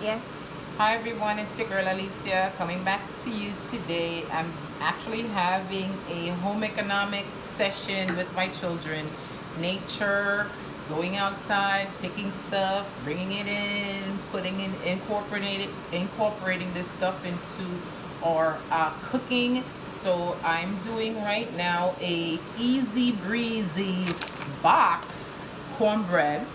Yes. Hi everyone, it's your girl Alicia coming back to you today. I'm actually having a home economics session with my children. Nature, going outside, picking stuff, bringing it in, putting in, incorporating this stuff into our cooking. So I'm doing right now a easy breezy box cornbread,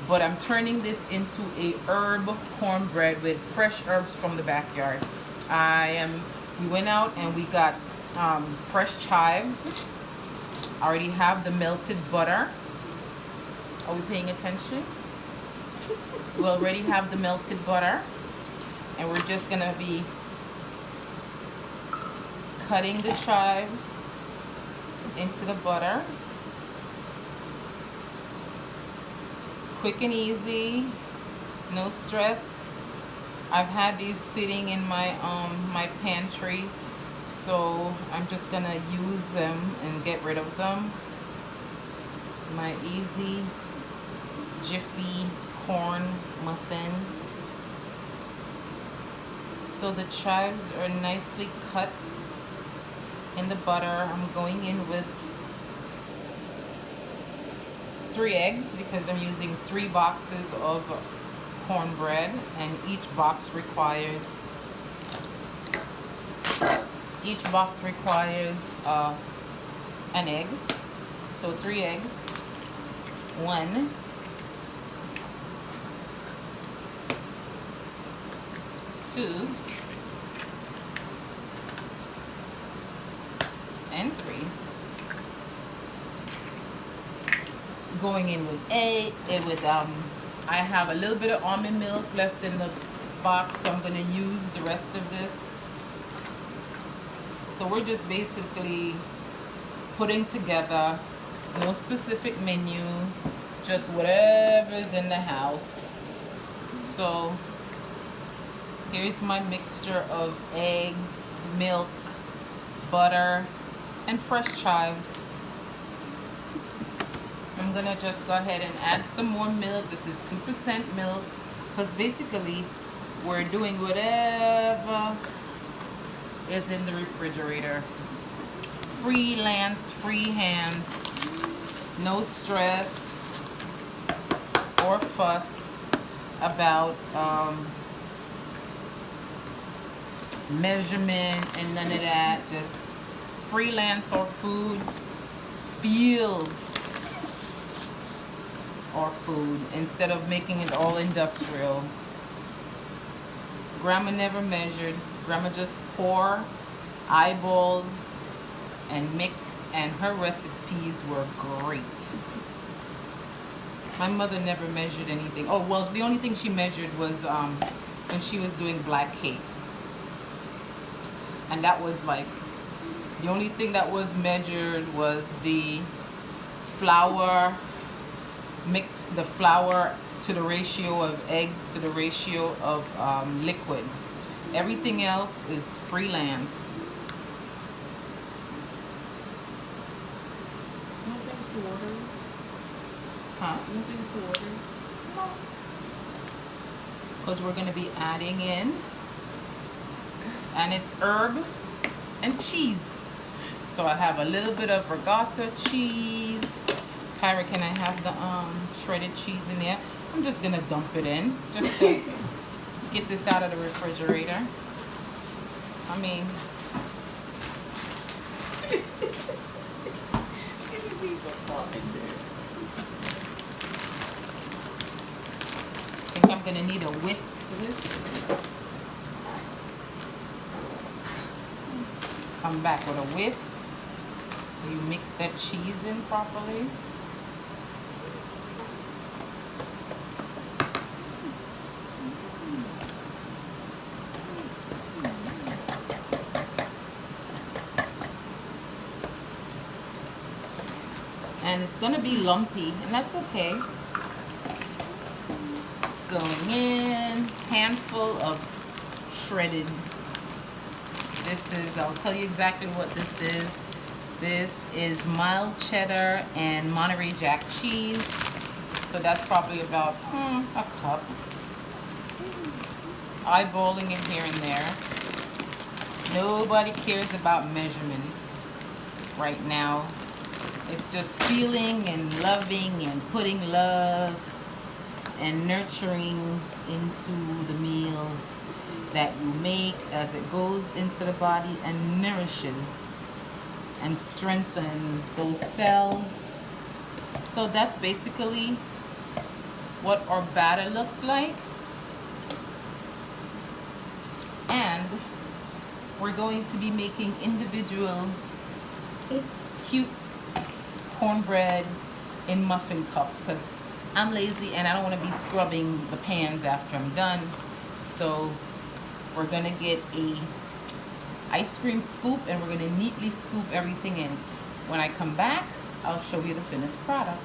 but I'm turning this into a herb cornbread with fresh herbs from the backyard. We went out and we got fresh chives. I already have the melted butter. Are we paying attention? We already have the melted butter, and we're just gonna be cutting the chives into the butter. Quick and easy, no stress. I've had these sitting in my pantry, so I'm just gonna use them and get rid of them. My easy jiffy corn muffins. So the chives are nicely cut in the butter. I'm going in with 3 eggs because I'm using 3 boxes of cornbread, and each box requires an egg. So 3 eggs. 1, 2, and 3. Going in with I have a little bit of almond milk left in the box, so I'm going to use the rest of this. So we're just basically putting together, no specific menu, just whatever's in the house. So here's my mixture of eggs, milk, butter, and fresh chives. I'm gonna just go ahead and add some more milk. This is 2% milk, because basically we're doing whatever is in the refrigerator. Freelance, free hands, no stress or fuss about measurement and none of that. Just freelance or food, feel or food, instead of making it all industrial. Grandma never measured. Grandma just pour, eyeballed, and mix, and her recipes were great. My mother never measured anything. Oh, well, the only thing she measured was when she was doing black cake. And that was like, the only thing that was measured was the flour, mix the flour to the ratio of eggs to the ratio of liquid. Everything else is freelance. You don't think it's too watery? Huh? You don't think it's too watery? No. Because we're going to be adding in, and it's herb and cheese. So I have a little bit of regatta cheese. Kyra, can I have the shredded cheese in there? I'm just gonna dump it in just to get this out of the refrigerator. I mean, I think I'm gonna need a whisk for this. Come back with a whisk so you mix that cheese in properly. And it's gonna be lumpy, and that's okay. Going in, handful of shredded. I'll tell you exactly what this is. This is mild cheddar and Monterey Jack cheese. So that's probably about a cup. eyeballing it here and there. Nobody cares about measurements right now. It's just feeling and loving and putting love and nurturing into the meals that you make as it goes into the body and nourishes and strengthens those cells. So that's basically what our batter looks like. And we're going to be making individual cute cornbread in muffin cups because I'm lazy and I don't want to be scrubbing the pans after I'm done. So we're gonna get a ice cream scoop and we're gonna neatly scoop everything in. When I come back, I'll show you the finished product.